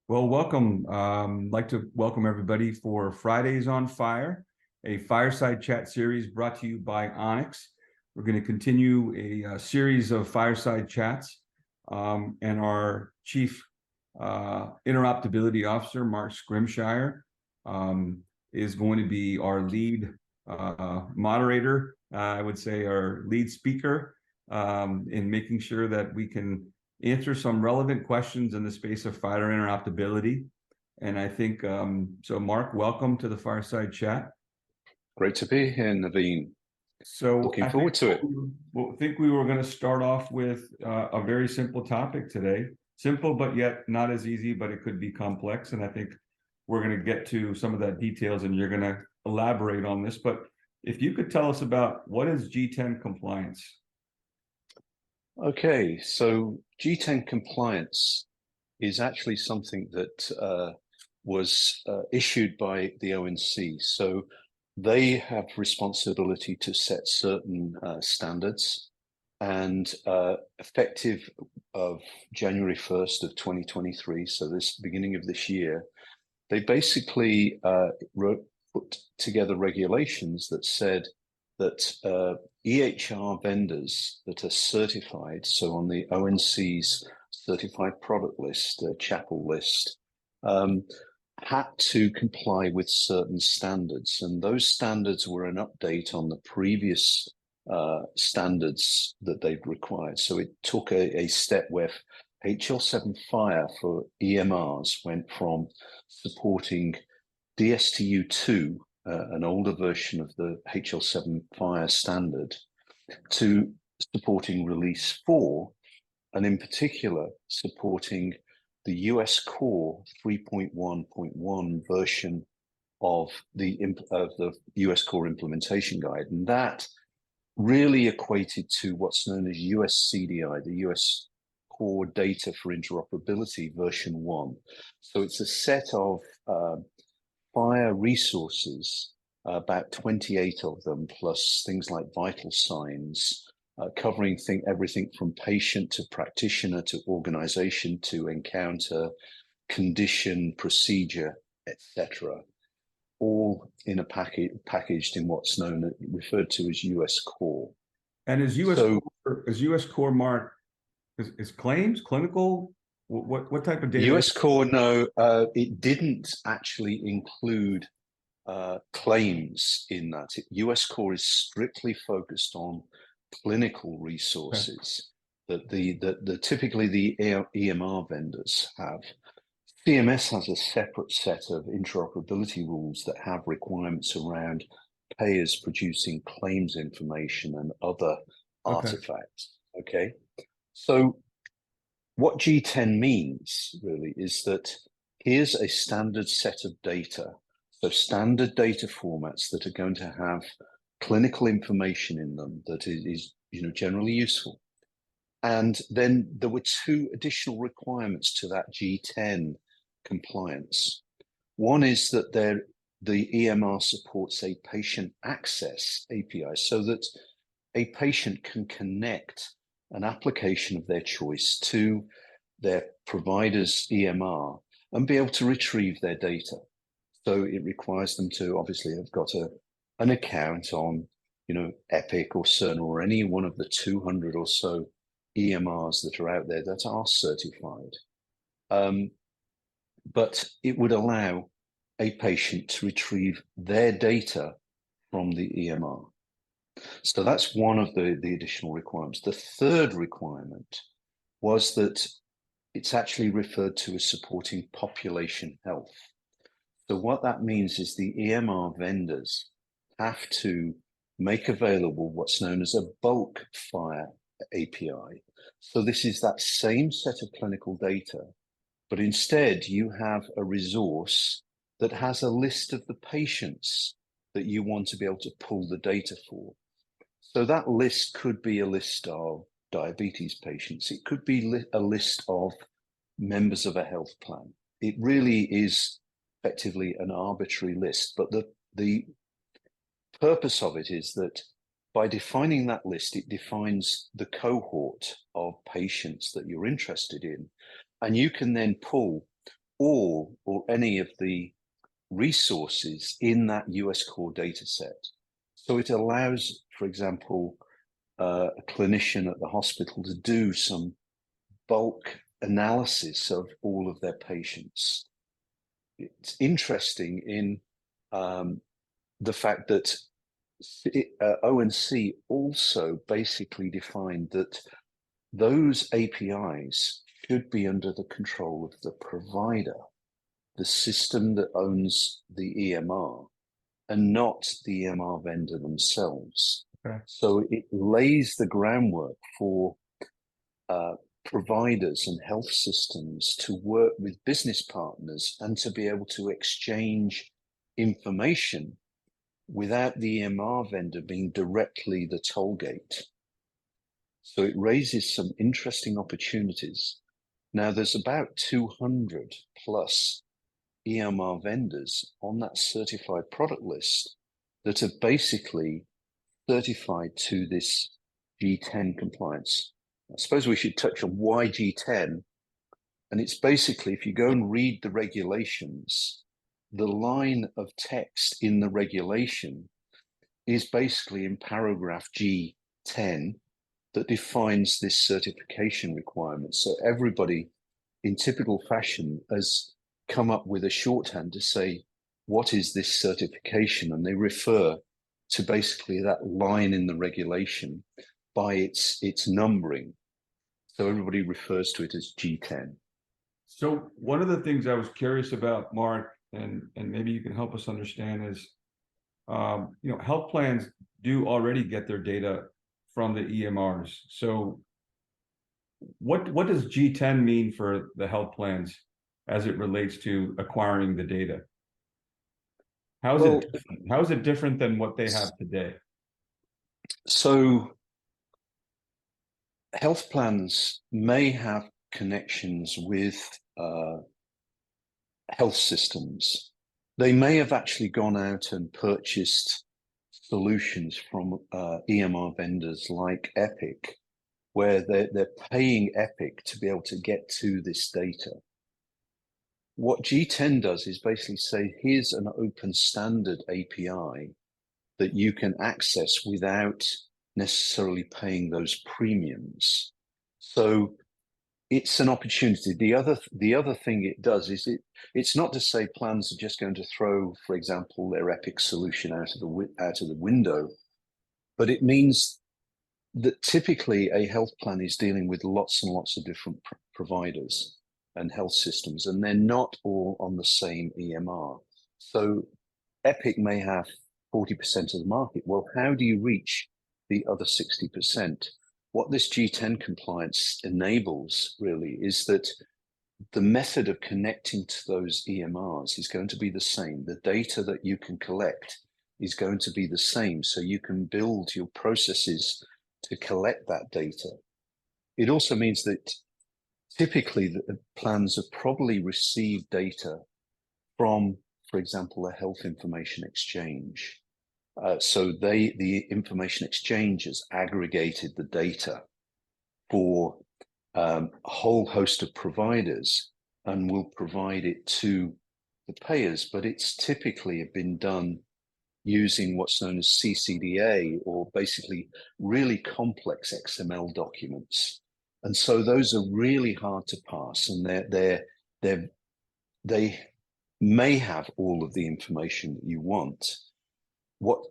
Well, welcome. I'd like to welcome everybody for Fridays on Fire, a fireside chat series brought to you by Onyx. We're going to continue a series of fireside chats, and our Chief Interoperability Officer, Mark Scrimshire, is going to be our lead moderator, I would say our lead speaker, in making sure that we can answer some relevant questions in the space of FHIR interoperability. And I think, so Mark, welcome to the Fireside Chat. Great to be here, Naveen. So looking forward to it. I think we were going to start off with a very simple topic today. Simple, but yet not as easy, but it could be complex. And I think we're going to get to some of that details and you're going to elaborate on this. But if you could tell us about what is G10 compliance? Okay, so G10 compliance is actually something that was issued by the ONC. So they have responsibility to set certain standards, and effective of January 1st of 2023, so this beginning of this year, they basically put together regulations that said that EHR vendors that are certified, so on the ONC's certified product list, Chapel list, had to comply with certain standards. And those standards were an update on the previous standards that they'd required. So it took a step where HL7 FHIR for EMRs went from supporting DSTU2, an older version of the HL7 FHIR standard, to supporting Release 4, and in particular supporting the US Core 3.1.1 version of the US Core implementation guide. And that really equated to what's known as US CDI, the US Core Data for Interoperability version 1. So it's a set of FHIR resources, about 28 of them, plus things like vital signs, covering everything from patient to practitioner to organization to encounter, condition, procedure, etc., all in a packaged in what's referred to as US Core. And is US Core, Mark, is claims, clinical? What type of data? US Core, no, it didn't actually include claims in that. US Core is strictly focused on clinical resources that typically the EMR vendors have. CMS has a separate set of interoperability rules that have requirements around payers producing claims information and other artifacts. Okay, so what G10 means really is that here's a standard set of data, so standard data formats that are going to have clinical information in them that is generally useful. And then there were two additional requirements to that G10 compliance. One is that the EMR supports a patient access API so that a patient can connect an application of their choice to their provider's EMR and be able to retrieve their data. So it requires them to obviously have got an account on, Epic or Cerner or any one of the 200 or so EMRs that are out there that are certified. But it would allow a patient to retrieve their data from the EMR. So that's one of the additional requirements. The third requirement was that it's actually referred to as supporting population health. So what that means is the EMR vendors have to make available what's known as a bulk FHIR API. So this is that same set of clinical data, but instead you have a resource that has a list of the patients that you want to be able to pull the data for. So that list could be a list of diabetes patients. It could be a list of members of a health plan. It really is effectively an arbitrary list, but the purpose of it is that by defining that list, it defines the cohort of patients that you're interested in, and you can then pull or any of the resources in that US core data set. So it allows, for example, a clinician at the hospital to do some bulk analysis of all of their patients. It's interesting in the fact that ONC also basically defined that those APIs should be under the control of the provider, the system that owns the EMR, and not the EMR vendor themselves. Okay. So it lays the groundwork for providers and health systems to work with business partners and to be able to exchange information without the EMR vendor being directly the toll gate. So it raises some interesting opportunities. Now there's about 200 plus EMR vendors on that certified product list that are basically certified to this G10 compliance. I suppose we should touch on why G10. And it's basically, if you go and read the regulations, the line of text in the regulation is basically in paragraph G10 that defines this certification requirement. So everybody, in typical fashion, has come up with a shorthand to say, what is this certification? And they refer to basically that line in the regulation by its numbering. So everybody refers to it as G10. So one of the things I was curious about, Mark, and maybe you can help us understand is, health plans do already get their data from the EMRs. So what does G10 mean for the health plans as it relates to acquiring the data? How is it different than what they have today? So health plans may have connections with health systems. They may have actually gone out and purchased solutions from EMR vendors like Epic, where they're paying Epic to be able to get to this data. What G10 does is basically say, here's an open standard API that you can access without necessarily paying those premiums. So it's an opportunity. The other thing it does is it's not to say plans are just going to throw, for example, their Epic solution out of the window, but it means that typically a health plan is dealing with lots and lots of different providers and health systems, and they're not all on the same EMR. So Epic may have 40% of the market. Well, how do you reach the other 60%? What this G10 compliance enables really is that the method of connecting to those EMRs is going to be the same. The data that you can collect is going to be the same. So you can build your processes to collect that data. It also means that typically the plans have probably received data from, for example, a health information exchange. So the information exchange has aggregated the data for a whole host of providers and will provide it to the payers, but it's typically been done using what's known as CCDA, or basically really complex XML documents. And so those are really hard to pass, and they may have all of the information that you want. What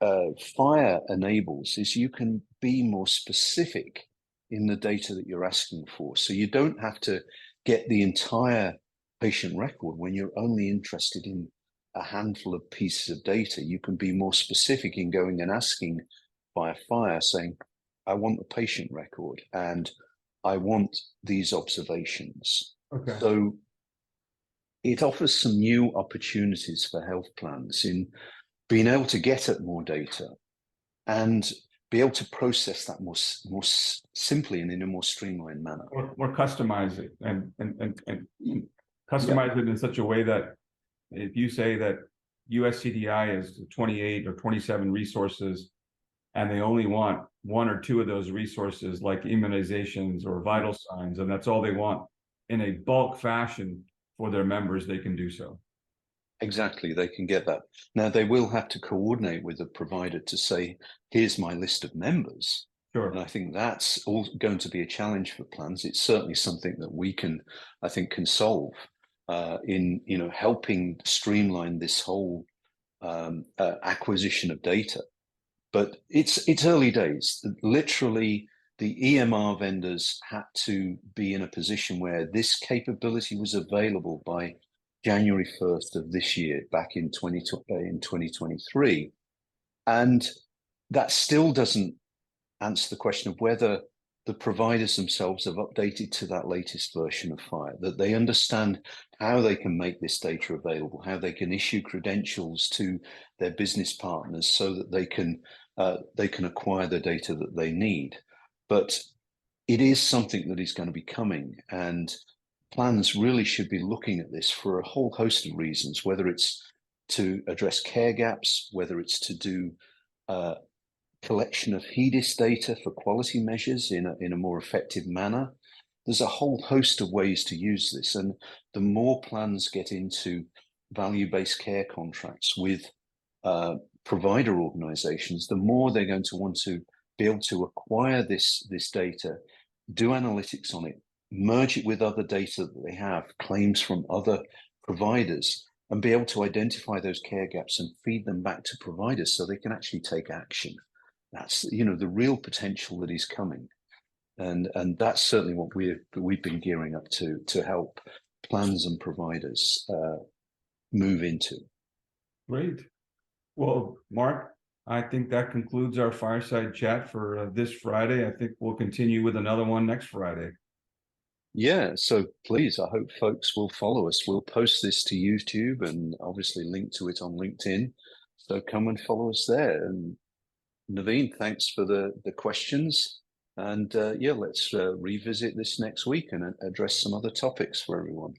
FHIR enables is you can be more specific in the data that you're asking for. So you don't have to get the entire patient record when you're only interested in a handful of pieces of data. You can be more specific in going and asking via FHIR, saying, I want the patient record and I want these observations. Okay. So it offers some new opportunities for health plans in being able to get at more data and be able to process that more simply and in a more streamlined manner. Or customize it and customize it in such a way that if you say that USCDI is 28 or 27 resources, and they only want one or two of those resources, like immunizations or vital signs, and that's all they want, in a bulk fashion for their members, they can do so. Exactly, they can get that. Now, they will have to coordinate with the provider to say, here's my list of members. Sure. And I think that's all going to be a challenge for plans. It's certainly something that we can, I think, can solve in helping streamline this whole acquisition of data. But it's early days. Literally, the EMR vendors had to be in a position where this capability was available by January 1st of this year, back in 2023. And that still doesn't answer the question of whether the providers themselves have updated to that latest version of FHIR, that they understand how they can make this data available, how they can issue credentials to their business partners so that they can acquire the data that they need. But it is something that is going to be coming, and plans really should be looking at this for a whole host of reasons, whether it's to address care gaps, whether it's to do collection of HEDIS data for quality measures in a more effective manner. There's a whole host of ways to use this, and the more plans get into value-based care contracts with provider organizations, the more they're going to want to be able to acquire this data, do analytics on it, merge it with other data that they have, claims from other providers, and be able to identify those care gaps and feed them back to providers so they can actually take action. That's the real potential that is coming, and that's certainly what we've been gearing up to help plans and providers move into. Great. Well, Mark, I think that concludes our fireside chat for this Friday. I think we'll continue with another one next Friday. Yeah, so please, I hope folks will follow us. We'll post this to YouTube and obviously link to it on LinkedIn. So come and follow us there. And Naveen, thanks for the questions. And yeah, let's revisit this next week and address some other topics for everyone.